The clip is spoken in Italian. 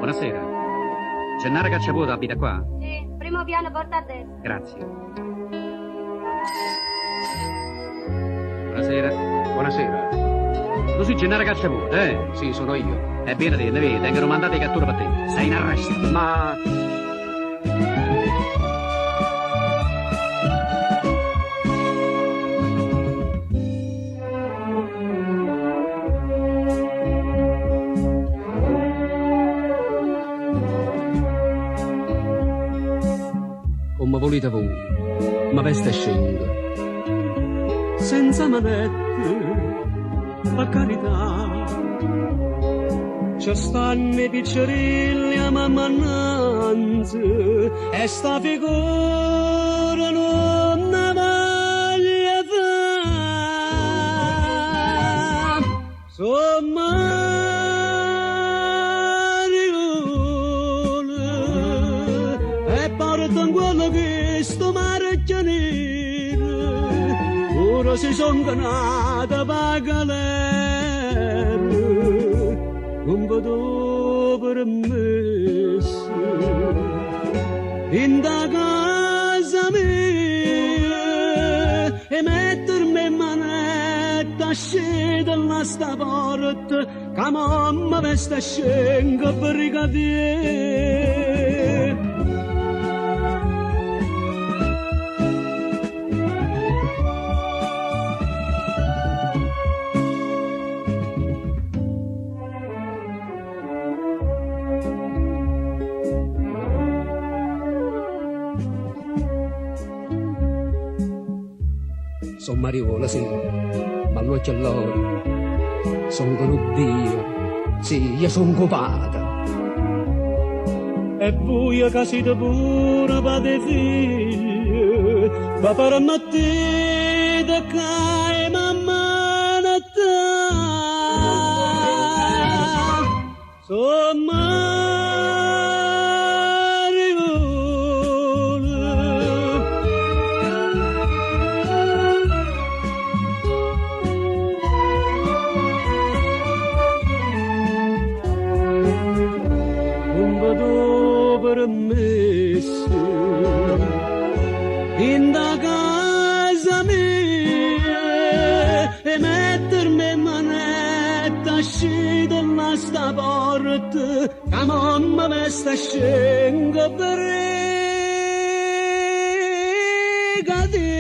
Buonasera. Gennaro Cacciavuoto abita qua? Sì, primo piano, porta a destra. Grazie. Buonasera. Buonasera. Tu sei Gennaro Cacciavuoto, eh? Sì, sono io. È bene te, ne vedi, vengono mandati cattura per te. Sei in arresto. Ma... come volete voi, ma veste scendo. Senza manette, per carità. Ci stanno i piccerilli a mammannanza e sta figura non ne voglia fa. Sono mariuolo e portano quello che sto marecchianere. Ora si son ganata pagalere, non vedo permesso in da casa mia e mettermi in manetta scende dalla sta porta che mamma mi sta scendo per ricadere. Son mariuolo, sì, ma non c'è loro. Son con Dio, sì, io son copata. E buia che siete pure padre figlio, va per mattina che mamma natta. Son in da casa mia e mettermi in manetta scendo dalla sta porta che mamma mi sta scendo per ricadere.